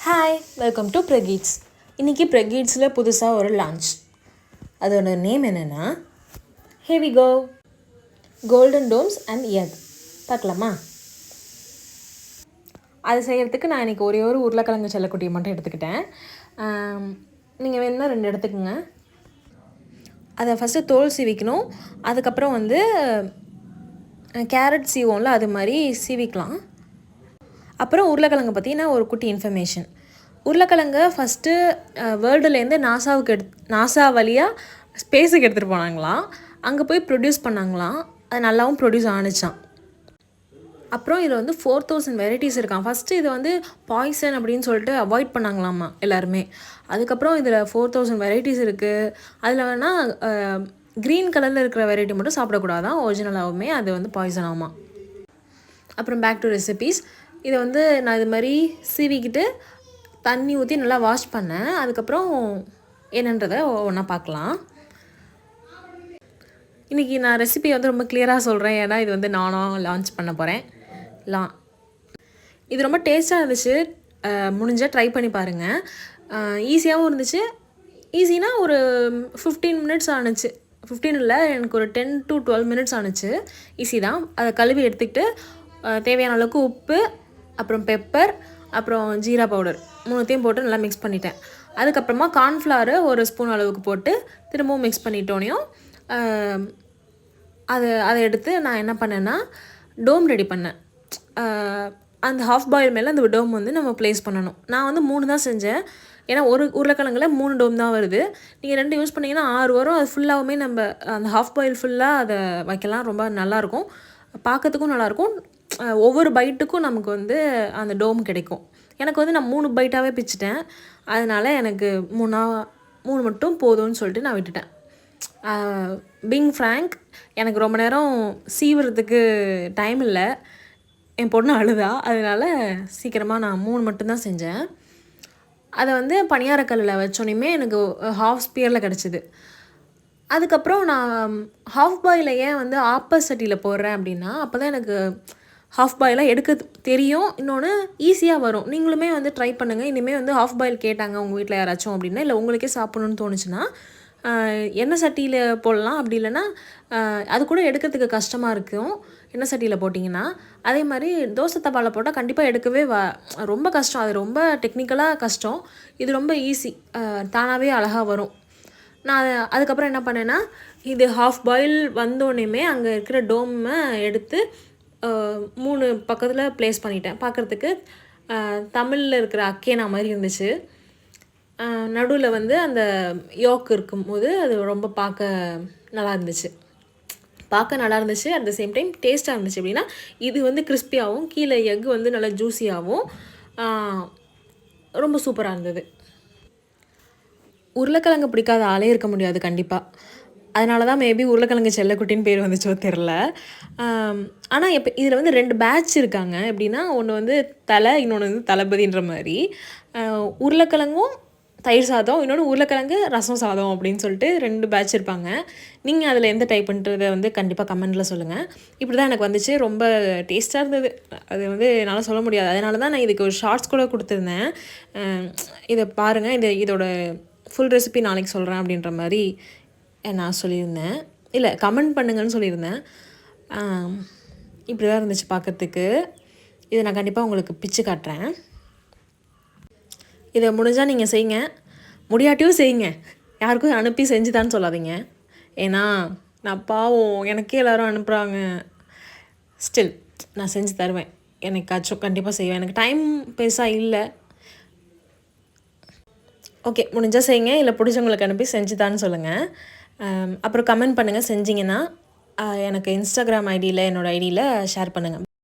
Hi, welcome to ப்ரெகீட்ஸ். இன்றைக்கி ப்ரெகீட்ஸில் புதுசாக ஒரு லான்ச். அதோட நேம் என்னென்னா ஹேவி கோ கோல்டன் டோம்ஸ் அண்ட் எக். பார்க்கலாமா? அது செய்கிறதுக்கு நான் இன்றைக்கி ஒரே ஒரு உருளைக்கிழங்கு செல்லக்குட்டியை மட்டும் எடுத்துக்கிட்டேன். நீங்கள் வேணும்னா 2 எடுத்துக்கோங்க. அதை ஃபஸ்ட்டு தோல் சீவிக்கணும். அதுக்கப்புறம் கேரட் சீவோம்ல, அது மாதிரி சீவிக்கலாம். அப்புறம் உருளைக்கிழங்கு பற்றினா ஒரு குட்டி இன்ஃபர்மேஷன். உருளைக்கிழங்கு ஃபஸ்ட்டு வேர்ல்டுலேருந்து நாசா வழியாக ஸ்பேஸுக்கு எடுத்துகிட்டு போனாங்களாம். அங்கே போய் ப்ரொடியூஸ் பண்ணாங்களாம். அது நல்லாவும் ப்ரொடியூஸ் ஆணுச்சான். அப்புறம் இதில் 4000 வெரைட்டிஸ் இருக்கான். ஃபஸ்ட்டு இதை பாய்சன் அப்படின்னு சொல்லிட்டு அவாய்ட் பண்ணாங்களாமா எல்லாருமே. அதுக்கப்புறம் இதில் 4000 வெரைட்டிஸ் இருக்குது. அதில் வேணால் க்ரீன் கலரில் இருக்கிற வெரைட்டி மட்டும் சாப்பிடக்கூடாதான். ஒரிஜினலாகவுமே அது பாய்சன் ஆகுமா. அப்புறம் பேக் டு ரெசிபீஸ். இதை நான் இது மாதிரி சீவிக்கிட்டு தண்ணி ஊற்றி நல்லா வாஷ் பண்ணேன். அதுக்கப்புறம் என்னன்றதை ஒன்றா பார்க்கலாம். இன்றைக்கி நான் ரெசிபி ரொம்ப கிளியராக சொல்கிறேன். ஏன்னா இது நானும் லான்ச் பண்ண போகிறேன். இது ரொம்ப டேஸ்ட்டாக இருந்துச்சு. முடிஞ்சால் ட்ரை பண்ணி பாருங்கள். ஈஸியாகவும் இருந்துச்சு. ஈஸினா ஒரு 15 மினிட்ஸ் ஆணுச்சு. 15 இல்லை, எனக்கு ஒரு 10 to 12 மினிட்ஸ் ஆணுச்சு. ஈஸி தான். அதை கழுவி எடுத்துக்கிட்டு தேவையான அளவுக்கு உப்பு, அப்புறம் பெப்பர், அப்புறம் ஜீரா பவுடர் 3த்தையும் போட்டு நல்லா மிக்ஸ் பண்ணிட்டேன். அதுக்கப்புறமா கார்ன்ஃப்ளவர் 1 ஸ்பூன் அளவுக்கு போட்டு திரும்பவும் மிக்ஸ் பண்ணிட்டோனையும் அதை எடுத்து நான் என்ன பண்ணேன்னா டோம் ரெடி பண்ணேன். அந்த ஹாஃப் பாயில் மேலே அந்த டோம் நம்ம ப்ளேஸ் பண்ணணும். நான் 3 தான் செஞ்சேன். ஏன்னா ஒரு உருளைக்கிழங்குல 3 டோம் தான் வருது. நீங்கள் 2 யூஸ் பண்ணிங்கன்னா 6 வரும். அது ஃபுல்லாகவுமே நம்ம அந்த ஹாஃப் பாயில் ஃபுல்லாக அதை வைக்கலாம். ரொம்ப நல்லாயிருக்கும், பார்க்கறதுக்கும் நல்லாயிருக்கும். ஒவ்வொரு பைட்டுக்கும் நமக்கு அந்த டோம் கிடைக்கும். எனக்கு நான் 3 பைட்டாகவே பிச்சுட்டேன். அதனால் எனக்கு 3 மட்டும் போதும்னு சொல்லிட்டு நான் விட்டுட்டேன். பீயிங் ஃப்ராங்க், எனக்கு ரொம்ப நேரம் சீவுறதுக்கு டைம் இல்லை. என் பொண்ணு அழுதா. அதனால் சீக்கிரமாக நான் 3 மட்டும்தான் செஞ்சேன். அதை பணியாரக்கல்லில் வச்சோன்னே எனக்கு ஹாஃப் ஸ்பியரில் கிடச்சிது. அதுக்கப்புறம் நான் ஹாஃப் பாயில் ஏன் ஆப்போசிட்டியில் போடுறேன் அப்படின்னா, அப்போ தான் எனக்கு ஹாஃப் பாயிலாக எடுக்க தெரியும். இன்னொன்று ஈஸியாக வரும். நீங்களுமே ட்ரை பண்ணுங்கள். இனிமேல் ஹாஃப் பாயில் கேட்டாங்க உங்கள் வீட்டில் யாராச்சும் அப்படின்னா, இல்லை உங்களுக்கே சாப்பிட்ணுன்னு தோணுச்சுன்னா எண்ணெய் சட்டியில் போடலாம். அப்படி இல்லைன்னா அது கூட எடுக்கிறதுக்கு கஷ்டமாக இருக்கும் எண்ணெய் சட்டியில் போட்டிங்கன்னா. அதே மாதிரி தோசை தவாவில் போட்டால் கண்டிப்பாக எடுக்கவே ரொம்ப கஷ்டம். அது ரொம்ப டெக்னிக்கலாக கஷ்டம். இது ரொம்ப ஈஸி, தானாகவே அழகாக வரும். நான் அதுக்கப்புறம் என்ன பண்ணேன்னா, இது ஹாஃப் பாயில் வந்தோடனே அங்கே இருக்கிற டோமை எடுத்து 3 பக்கத்தில் ப்ளேஸ் பண்ணிட்டேன். பார்க்குறதுக்கு தமிழில் இருக்கிற அக்கேனா மாதிரி இருந்துச்சு. நடுவில் அந்த யோக் இருக்கும்போது அது ரொம்ப பார்க்க நல்லா இருந்துச்சு. அட் த சேம் டைம் டேஸ்ட்டாக இருந்துச்சு. அப்படின்னா இது கிறிஸ்பியாகவும், கீழே எக் நல்லா ஜூஸியாகவும் ரொம்ப சூப்பராக இருந்தது. உருளைக்கிழங்கு பிடிக்காத ஆளே இருக்க முடியாது கண்டிப்பாக. அதனால தான் மேபி உருளைக்கிழங்கு செல்லக்குட்டின்னு பேர் வந்துச்சோ தெரில. ஆனால் இப்போ இதில் 2 பேட்ச் இருக்காங்க. எப்படின்னா ஒன்று தலை, இன்னொன்று தளபதின்ற மாதிரி. உருளைக்கிழங்கும் தயிர் சாதம், இன்னொன்று உருளைக்கிழங்கு ரசம் சாதம் அப்படின்னு சொல்லிட்டு 2 பேட்ச் இருப்பாங்க. நீங்கள் அதில் எந்த டைப்புன்றதை கண்டிப்பாக கமெண்டில் சொல்லுங்கள். இப்படி தான் எனக்கு வந்துச்சு. ரொம்ப டேஸ்ட்டாக இருந்தது. அது என்னால் சொல்ல முடியாது. அதனால தான் நான் இதுக்கு ஒரு ஷார்ட்ஸ் கூட கொடுத்துருந்தேன். இதை பாருங்கள், இதோட ஃபுல் ரெசிபி நாளைக்கு சொல்கிறேன் அப்படின்ற மாதிரி நான் சொல்லியிருந்தேன். இல்லை, கமெண்ட் பண்ணுங்கன்னு சொல்லியிருந்தேன். இப்படி தான் இருந்துச்சு பார்க்குறதுக்கு. இதை நான் கண்டிப்பாக உங்களுக்கு பிச்சு காட்டுறேன். இதை முடிஞ்சால் நீங்கள் செய்யுங்க, முடியாட்டியும் செய்யுங்க. யாருக்கும் அனுப்பி செஞ்சுதான்னு சொல்லாதீங்க. ஏன்னா நான் பாவம், எனக்கே எல்லோரும் அனுப்புகிறாங்க. ஸ்டில் நான் செஞ்சு தருவேன். எனக்காச்சும் கண்டிப்பாக செய்வேன். எனக்கு டைம் பெருசாக இல்லை. ஓகே, முடிஞ்சால் செய்யுங்க. இல்லை பிடிச்சவங்களுக்கு அனுப்பி செஞ்சுதான்னு சொல்லுங்கள். அப்புறம் கமெண்ட் பண்ணுங்கள் செஞ்சிங்கன்னா. எனக்கு இன்ஸ்டாகிராம் ஐடியில், என்னோடய ஐடியில் ஷேர் பண்ணுங்கள்.